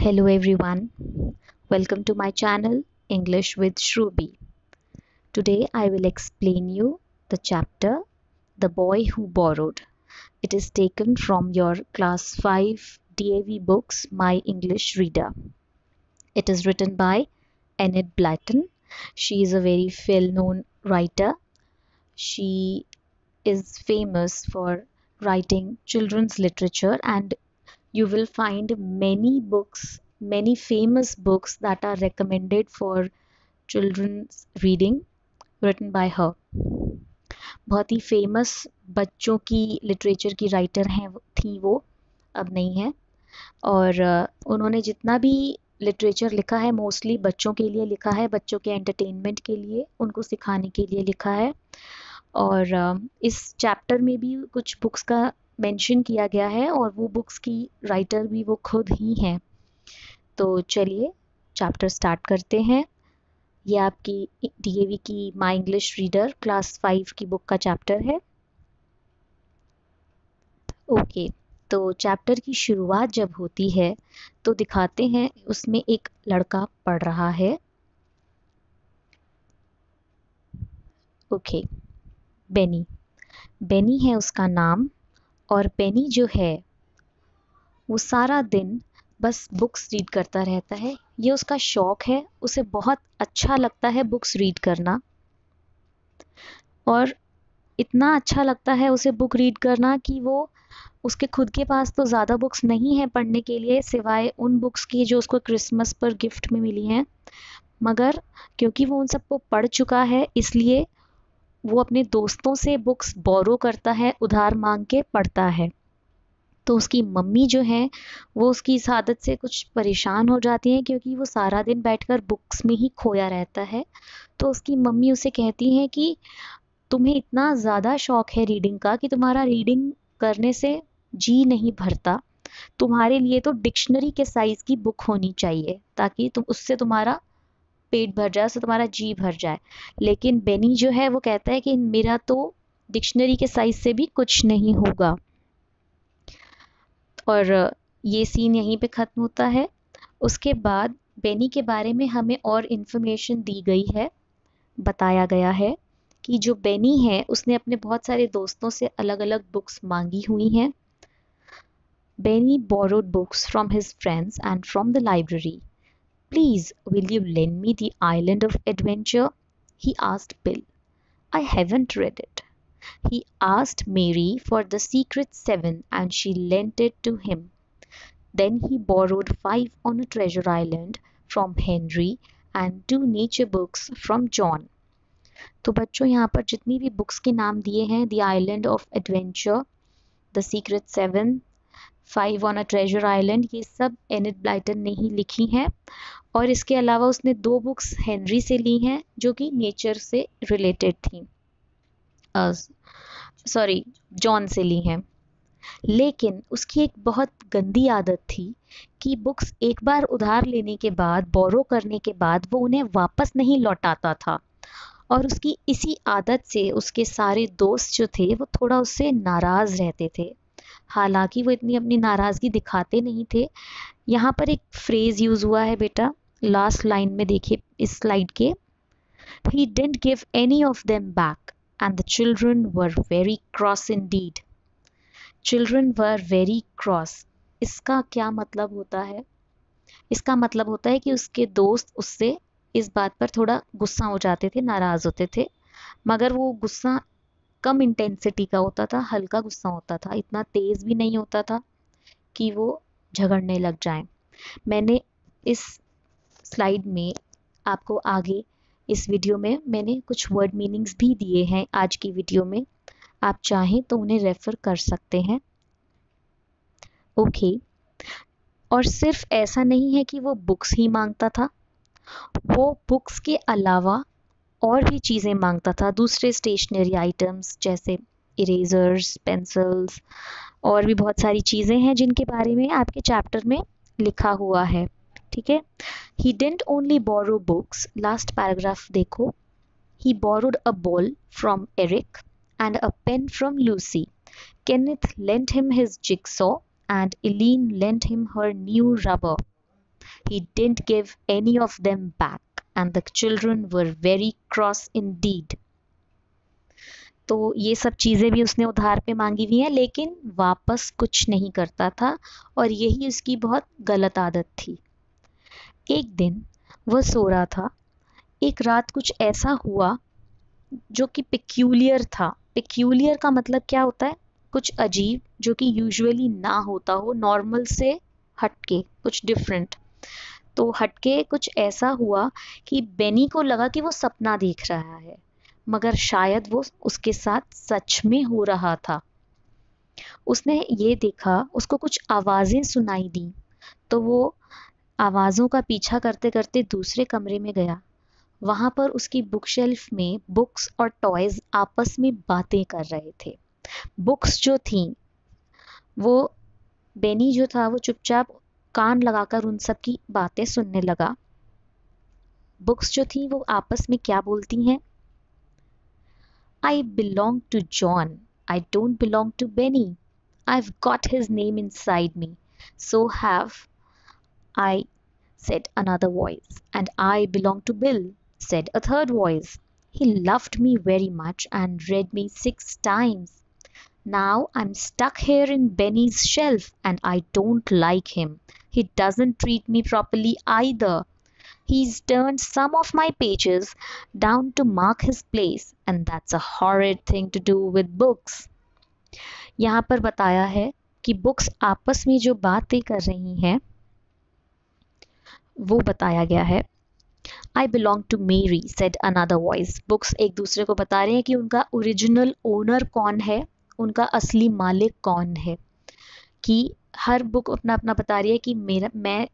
Hello everyone, welcome to my channel English with Shrubi. Today I will explain you the chapter The Boy Who Borrowed. It is taken from your class 5 DAV books My English Reader. It is written by Enid Blyton. She is a very well-known writer. She is famous for writing children's literature, and you will find many famous books that are recommended for children's reading written by her. बहुत ही famous बच्चों की literature की writer हैं थी वो, अब नहीं है। और उन्होंने जितना भी लिटरेचर लिखा है मोस्टली बच्चों के लिए लिखा है, बच्चों के एंटरटेनमेंट के लिए, उनको सिखाने के लिए लिखा है। और इस चैप्टर में भी कुछ बुक्स का मेंशन किया गया है और वो बुक्स की राइटर भी वो खुद ही हैं। तो चलिए चैप्टर स्टार्ट करते हैं। ये आपकी डीएवी की माई इंग्लिश रीडर क्लास 5 की बुक का चैप्टर है। ओके, तो चैप्टर की शुरुआत जब होती है तो दिखाते हैं उसमें एक लड़का पढ़ रहा है। ओके, बेनी है उसका नाम। और बेनी जो है वो सारा दिन बस बुक्स रीड करता रहता है। ये उसका शौक है, उसे बहुत अच्छा लगता है बुक्स रीड करना। और इतना अच्छा लगता है उसे बुक रीड करना कि वो उसके खुद के पास तो ज़्यादा बुक्स नहीं है पढ़ने के लिए सिवाय उन बुक्स की जो उसको क्रिसमस पर गिफ्ट में मिली हैं। मगर क्योंकि वो उन सबको पढ़ चुका है इसलिए वो अपने दोस्तों से बुक्स बोरो करता है, उधार मांग के पढ़ता है। तो उसकी मम्मी जो है वो उसकी इस आदत से कुछ परेशान हो जाती हैं क्योंकि वो सारा दिन बैठकर बुक्स में ही खोया रहता है। तो उसकी मम्मी उसे कहती हैं कि तुम्हें इतना ज़्यादा शौक है रीडिंग का कि तुम्हारा रीडिंग करने से जी नहीं भरता। तुम्हारे लिए तो डिक्शनरी के साइज़ की बुक होनी चाहिए ताकि तुम उससे तुम्हारा पेट भर जाए, उससे तुम्हारा जी भर जाए। लेकिन बेनी जो है वो कहता है कि मेरा तो डिक्शनरी के साइज़ से भी कुछ नहीं होगा। और ये सीन यहीं पे ख़त्म होता है। उसके बाद बेनी के बारे में हमें और इन्फॉर्मेशन दी गई है। बताया गया है कि जो बेनी है उसने अपने बहुत सारे दोस्तों से अलग अलग बुक्स मांगी हुई हैं। Beni borrowed books from his friends and from the library. Please, will you lend me The Island of Adventure? He asked Bill. I haven't read it. He asked Mary for The Secret Seven and she lent it to him. Then he borrowed 5 on a treasure island from Henry and 2 nature books from John. तो बच्चों यहाँ पर जितनी भी books के नाम दिए हैं, the island of adventure, the secret 7, 5 on a treasure island, ये सब एनिड ब्लाइटन ने ही लिखी हैं। और इसके अलावा उसने 2 बुक्स हेनरी से ली हैं जो कि नेचर से रिलेटेड थी, सॉरी जॉन से ली हैं। लेकिन उसकी एक बहुत गंदी आदत थी कि बुक्स एक बार उधार लेने के बाद, बोरो करने के बाद वो उन्हें वापस नहीं लौटाता था। और उसकी इसी आदत से उसके सारे दोस्त जो थे वो थोड़ा उससे नाराज़ रहते थे। हालांकि वो इतनी अपनी नाराज़गी दिखाते नहीं थे। यहाँ पर एक फ्रेज़ यूज़ हुआ है बेटा, लास्ट लाइन में देखिए इस स्लाइड के। He didn't give any of them back and the children were very cross indeed. Children were very cross. इसका क्या मतलब होता है? इसका मतलब होता है कि उसके दोस्त उससे इस बात पर थोड़ा गुस्सा हो जाते थे, नाराज़ होते थे। मगर वो गुस्सा कम इंटेंसिटी का होता था, हल्का गुस्सा होता था, इतना तेज़ भी नहीं होता था कि वो झगड़ने लग जाएं। मैंने इस स्लाइड में आपको आगे इस वीडियो में मैंने कुछ वर्ड मीनिंग्स भी दिए हैं आज की वीडियो में, आप चाहें तो उन्हें रेफ़र कर सकते हैं। ओके, और सिर्फ ऐसा नहीं है कि वो बुक्स ही मांगता था, वो बुक्स के अलावा और भी चीज़ें मांगता था, दूसरे स्टेशनरी आइटम्स जैसे इरेजर्स, पेंसिल्स और भी बहुत सारी चीज़ें हैं जिनके बारे में आपके चैप्टर में लिखा हुआ है। ठीक है, he didn't only borrow books, last paragraph देखो। He borrowed a ball from Eric and a pen from Lucy. Kenneth lent him his jigsaw and Eileen lent him her new rubber. He didn't give any of them back and the children were very cross indeed. तो ये सब चीज़ें भी उसने उधार पे मांगी हुई हैं, लेकिन वापस कुछ नहीं करता था और यही उसकी बहुत गलत आदत थी। एक दिन वह सो रहा था। एक रात कुछ ऐसा हुआ जो कि पेक्यूलियर था। पेक्यूलियर का मतलब क्या होता है? कुछ अजीब, जो कि यूजुअली ना होता हो, नॉर्मल से हटके, कुछ डिफरेंट। तो हटके कुछ ऐसा हुआ कि बेनी को लगा कि वो सपना देख रहा है, मगर शायद वो उसके साथ सच में हो रहा था। उसने ये देखा, उसको कुछ आवाज़ें सुनाई दी, तो वो आवाज़ों का पीछा करते करते दूसरे कमरे में गया। वहाँ पर उसकी बुक शेल्फ में बुक्स और टॉयज आपस में बातें कर रहे थे। बुक्स जो थीं, वो बेनी जो था वो चुपचाप कान लगाकर उन सब की बातें सुनने लगा। बुक्स जो थी वो आपस में क्या बोलती हैं? I belong to John. I don't belong to Benny. I've got his name inside me. So have I, said another voice. And I belong to Bill, said a third voice. He loved me very much and read me 6 times. Now I'm stuck here in Benny's shelf and I don't like him. He doesn't treat me properly either. He's turned some of my pages down to mark his place and that's a horrid thing to do with books. यहाँ पर बताया है कि books आपस में जो बातें कर रही हैं वो बताया गया है। I belong to Mary, said another voice. Books एक दूसरे को बता रहे हैं कि उनका ओरिजिनल ओनर कौन है, उनका असली मालिक कौन है। कि हर बुक अपना अपना बता रही है कि मैं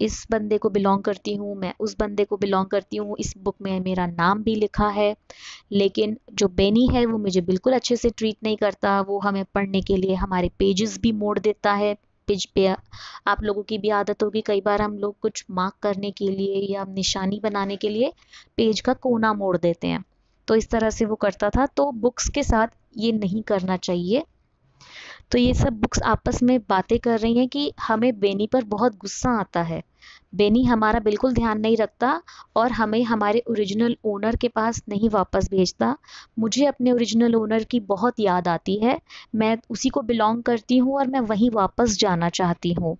इस बंदे को बिलोंग करती हूँ, मैं उस बंदे को बिलोंग करती हूँ, इस बुक में मेरा नाम भी लिखा है। लेकिन जो बेनी है वो मुझे बिल्कुल अच्छे से ट्रीट नहीं करता। वो हमें पढ़ने के लिए हमारे पेजेस भी मोड़ देता है। पेज पे आप लोगों की भी आदत होगी, कई बार हम लोग कुछ मार्क करने के लिए या निशानी बनाने के लिए पेज का कोना मोड़ देते हैं, तो इस तरह से वो करता था। तो बुक्स के साथ ये नहीं करना चाहिए। तो ये सब बुक्स आपस में बातें कर रही हैं कि हमें बेनी पर बहुत गुस्सा आता है। बेनी हमारा बिल्कुल ध्यान नहीं रखता और हमें हमारे ओरिजिनल ओनर के पास नहीं वापस भेजता। मुझे अपने ओरिजिनल ओनर की बहुत याद आती है। मैं उसी को बिलोंग करती हूँ और मैं वहीं वापस जाना चाहती हूँ।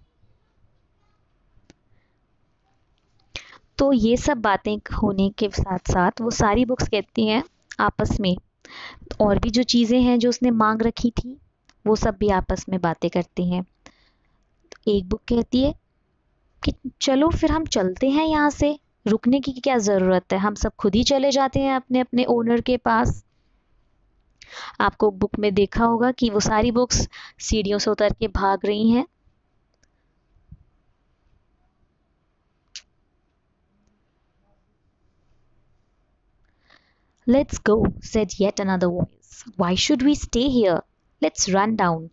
तो ये सब बातें होने के साथ साथ वो सारी बुक्स कहती हैं आपस में, और भी जो चीज़ें हैं जो उसने मांग रखी थी वो सब भी आपस में बातें करती हैं। एक बुक कहती है कि चलो फिर हम चलते हैं यहाँ से, रुकने की क्या ज़रूरत है, हम सब खुद ही चले जाते हैं अपने अपने ओनर के पास। आपको बुक में देखा होगा कि वो सारी बुक्स सीढ़ियों से उतर के भाग रही हैं। Let's go, said yet another voice. Why should we stay here? Let's run down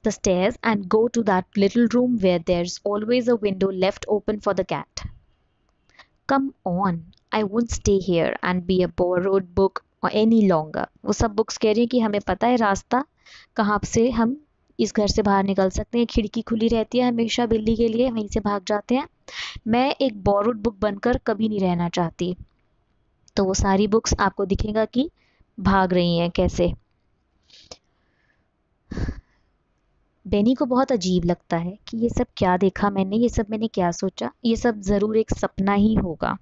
the stairs and go to that little room where there's always a window left open for the cat. Come on, I won't stay here and be a borrowed book or any longer. वो सब books कह रही हैं कि हमें पता है रास्ता कहाँ से हम इस घर से बाहर निकल सकते हैं, खिड़की खुली रहती है हमेशा बिल्ली के लिए, वहीं से भाग जाते हैं। मैं एक बोरोड बुक बनकर कभी नहीं रहना चाहती। तो वो सारी बुक्स आपको दिखेगा कि भाग रही हैं कैसे। बेनी को बहुत अजीब लगता है कि ये सब क्या देखा मैंने, ये सब मैंने क्या सोचा, ये सब ज़रूर एक सपना ही होगा।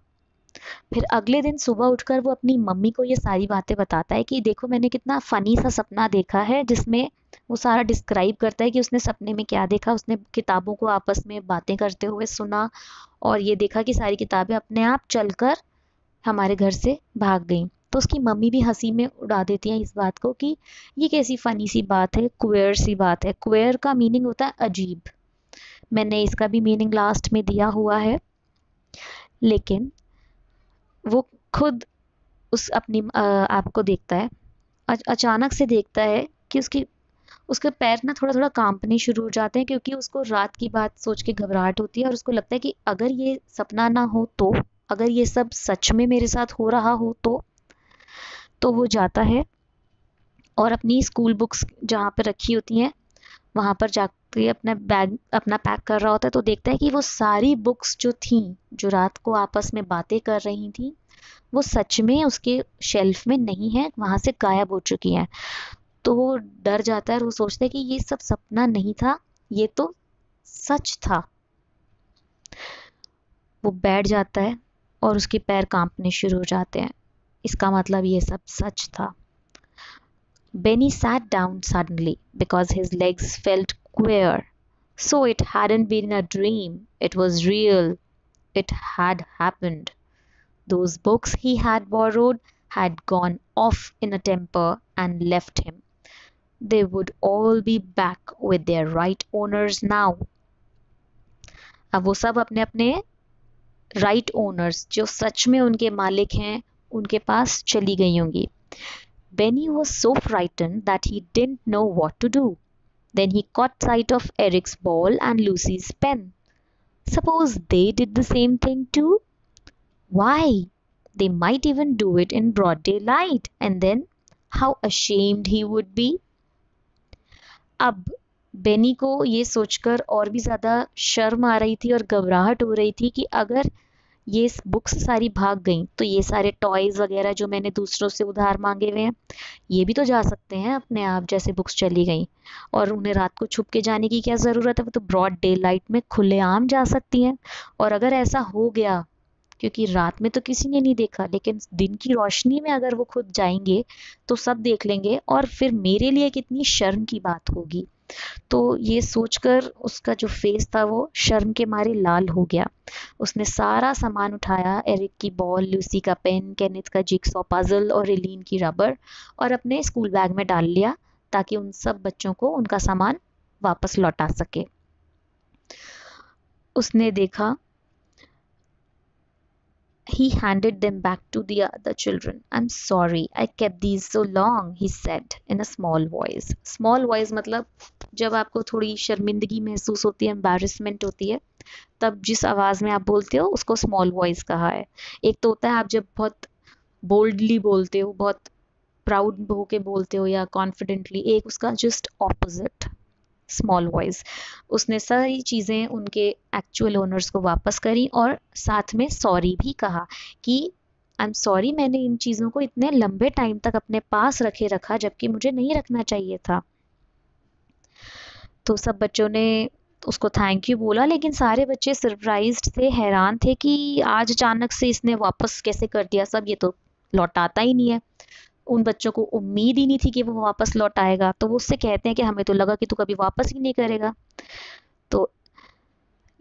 फिर अगले दिन सुबह उठकर वो अपनी मम्मी को ये सारी बातें बताता है कि देखो मैंने कितना फ़नी सा सपना देखा है, जिसमें वो सारा डिस्क्राइब करता है कि उसने सपने में क्या देखा। उसने किताबों को आपस में बातें करते हुए सुना और ये देखा कि सारी किताबें अपने आप चलकर हमारे घर से भाग गईं। तो उसकी मम्मी भी हंसी में उड़ा देती हैं इस बात को कि ये कैसी फ़नी सी बात है, क्वेयर सी बात है। क्वेयर का मीनिंग होता है अजीब। मैंने इसका भी मीनिंग लास्ट में दिया हुआ है। लेकिन वो खुद उस अपनी आप को देखता है, अचानक से देखता है कि उसके पैर ना थोड़ा थोड़ा कांपने शुरू हो जाते हैं, क्योंकि उसको रात की बात सोच के घबराहट होती है और उसको लगता है कि अगर ये सपना ना हो तो, अगर ये सब सच में मेरे साथ हो रहा हो तो वो जाता है और अपनी स्कूल बुक्स जहाँ पे रखी होती हैं वहाँ पर जाके अपना बैग अपना पैक कर रहा होता है तो देखता है कि वो सारी बुक्स जो थी, जो रात को आपस में बातें कर रही थी, वो सच में उसके शेल्फ में नहीं है, वहाँ से गायब हो चुकी हैं। तो वो डर जाता है और वो सोचता है कि ये सब सपना नहीं था, ये तो सच था। वो बैठ जाता है और उसके पैर कांपने शुरू हो जाते हैं। इसका मतलब ये सब सच था। Benny sat down suddenly because his legs felt queer. So it hadn't been a dream, it was real. It had happened. Those books he had borrowed had gone off in a temper and left him. They would all be back with their right owners now. अब वो सब अपने अपने right owners, जो सच में उनके मालिक हैं, उनके पास चली गई होंगी. Benny was so frightened that he didn't know what to do. Then he caught sight of Eric's ball and Lucy's pen. Suppose they did the same thing too? Why, they might even do it in broad daylight, and then how ashamed he would be. अब बेनी को ये सोचकर और भी ज़्यादा शर्म आ रही थी और घबराहट हो रही थी कि अगर ये बुक्स सारी भाग गई तो ये सारे टॉयज वगैरह जो मैंने दूसरों से उधार मांगे हुए हैं, ये भी तो जा सकते हैं अपने आप, जैसे बुक्स चली गई. और उन्हें रात को छुप के जाने की क्या ज़रूरत है, वो तो ब्रॉड डे लाइट में खुलेआम जा सकती हैं. और अगर ऐसा हो गया, क्योंकि रात में तो किसी ने नहीं देखा, लेकिन दिन की रोशनी में अगर वो खुद जाएंगे तो सब देख लेंगे और फिर मेरे लिए कितनी शर्म की बात होगी. तो ये सोचकर उसका जो फेस था वो शर्म के मारे लाल हो गया. उसने सारा सामान उठाया, एरिक की बॉल, लूसी का पेन, केनिथ का जिक्सॉ पजल और एलीन की रबर, और अपने स्कूल बैग में डाल लिया ताकि उन सब बच्चों को उनका सामान वापस लौटा सके. उसने देखा, he handed them back to the other children. I'm sorry, I kept these so long, he said in a small voice. Small voice मतलब जब आपको थोड़ी शर्मिंदगी महसूस होती है, embarrassment होती है, तब जिस आवाज़ में आप बोलते हो उसको स्मॉल वॉइस कहा है. एक तो होता है आप जब बहुत बोल्डली बोलते हो, बहुत प्राउड होके बोलते हो या कॉन्फिडेंटली, एक उसका जस्ट ऑपोजिट, स्मॉल वॉइस. उसने सारी चीज़ें उनके एक्चुअल ओनर्स को वापस करी और साथ में सॉरी भी कहा कि आई एम सॉरी, मैंने इन चीज़ों को इतने लंबे टाइम तक अपने पास रखा जबकि मुझे नहीं रखना चाहिए था. तो सब बच्चों ने उसको थैंक यू बोला, लेकिन सारे बच्चे सरप्राइज्ड थे, हैरान थे कि आज अचानक से इसने वापस कैसे कर दिया सब, ये तो लौटाता ही नहीं है. उन बच्चों को उम्मीद ही नहीं थी कि वो वापस लौट आएगा. तो वो उससे कहते हैं कि हमें तो लगा कि तू कभी वापस ही नहीं करेगा. तो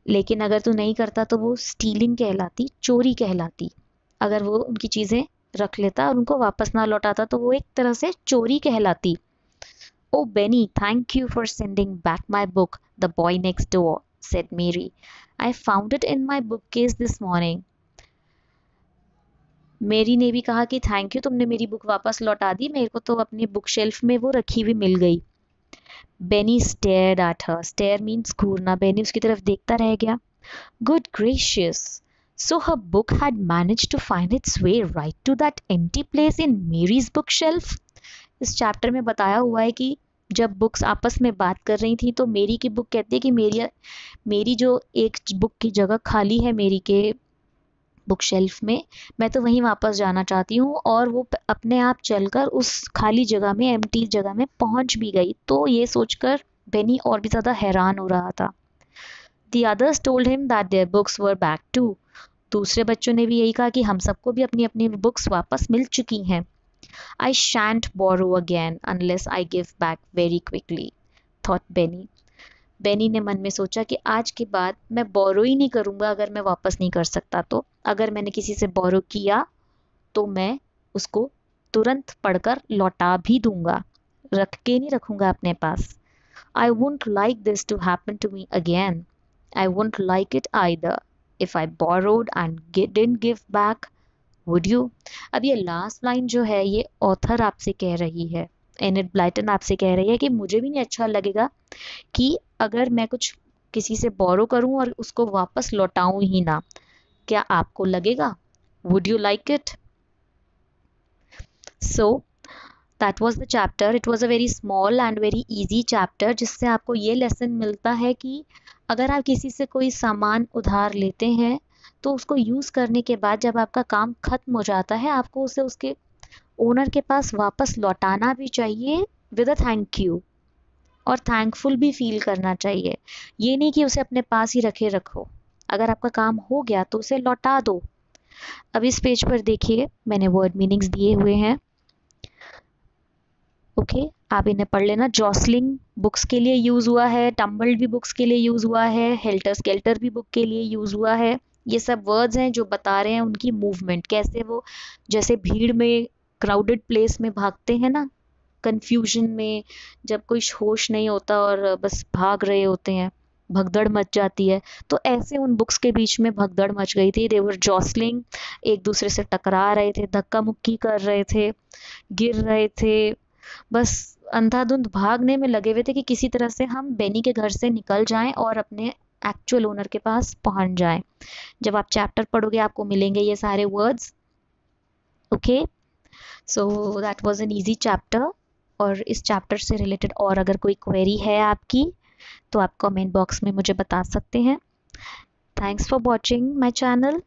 लेकिन अगर तू नहीं करता तो वो स्टीलिंग कहलाती, चोरी कहलाती. अगर वो उनकी चीज़ें रख लेता और उनको वापस ना लौटाता तो वो एक तरह से चोरी कहलाती. Oh, Benny, thank you for sending back my book, The Boy Next Door, said Mary. I found it in my bookcase this morning. मेरी ने भी कहा कि थैंक यू, तुमने मेरी बुक वापस लौटा दी, मेरे को तो अपनी बुक शेल्फ में वो रखी हुई मिल गई. Benny stared at her. Stare means घूरना. बेनी उसकी तरफ देखता रह गया. Good gracious, so her book had managed to find its way right to that empty place in Mary's bookshelf. इस चैप्टर में बताया हुआ है कि जब बुक्स आपस में बात कर रही थी तो मेरी की बुक कहती है कि मेरी जो एक बुक की जगह खाली है मेरी के बुक शेल्फ में, मैं तो वहीं वापस जाना चाहती हूँ. और वो अपने आप चलकर उस खाली जगह में, एम्प्टी जगह में पहुँच भी गई. तो ये सोचकर बेनी और भी ज़्यादा हैरान हो रहा था. The others told him that their books were back too. दूसरे बच्चों ने भी यही कहा कि हम सबको भी अपनी अपनी बुक्स वापस मिल चुकी हैं. I shan't borrow again unless I give back very quickly, thought Benny. Beni ने मन में सोचा कि आज के बाद मैं बोरो ही नहीं करूँगा अगर मैं वापस नहीं कर सकता तो. अगर मैंने किसी से बोरो किया तो मैं उसको तुरंत पढ़कर लौटा भी दूंगा, रख के नहीं रखूँगा अपने पास. I wouldn't like this to happen to me again. I wouldn't like it either if I borrowed and didn't give back. Would you? अब ये लास्ट लाइन जो है ये ऑथर आपसे कह रही है, एनिट ब्लाइटन आपसे कह रही है कि मुझे भी नहीं अच्छा लगेगा कि अगर मैं कुछ किसी से बोरो करूं और उसको वापस लौटाऊं ही ना. क्या आपको लगेगा? Would you like it? So that was the chapter. It was a very small and very easy chapter, जिससे आपको ये लेसन मिलता है कि अगर आप किसी से कोई सामान उधार लेते हैं तो उसको यूज़ करने के बाद जब आपका काम खत्म हो जाता है, आपको उसे उसके ओनर के पास वापस लौटाना भी चाहिए विद अ थैंक यू, और थैंकफुल भी फील करना चाहिए. ये नहीं कि उसे अपने पास ही रखे रखो. अगर आपका काम हो गया तो उसे लौटा दो. अब इस पेज पर देखिए, मैंने वर्ड मीनिंग्स दिए हुए हैं. ओके, आप इन्हें पढ़ लेना. जॉसलिंग बुक्स के लिए यूज़ हुआ है, टम्बल्ड भी बुक्स के लिए यूज़ हुआ है, हेल्टर स्केल्टर भी बुक के लिए यूज़ हुआ है. ये सब वर्ड्स हैं जो बता रहे हैं उनकी मूवमेंट, कैसे वो जैसे भीड़ में, क्राउडेड प्लेस में भागते हैं ना, कंफ्यूजन में, जब कोई होश नहीं होता और बस भाग रहे होते हैं, भगदड़ मच जाती है. तो ऐसे उन बुक्स के बीच में भगदड़ मच गई थी. दे वर जॉसलिंग, एक दूसरे से टकरा रहे थे, धक्का मुक्की कर रहे थे, गिर रहे थे, बस अंधाधुंध भागने में लगे हुए थे कि किसी तरह से हम बेनी के घर से निकल जाएं और अपने एक्चुअल ओनर के पास पहुंच जाएं. जब आप चैप्टर पढ़ोगे आपको मिलेंगे ये सारे words. Okay, so that was an easy chapter. और इस चैप्टर से रिलेटेड और अगर कोई क्वेरी है आपकी तो आप कमेंट बॉक्स में मुझे बता सकते हैं. Thanks for watching my channel.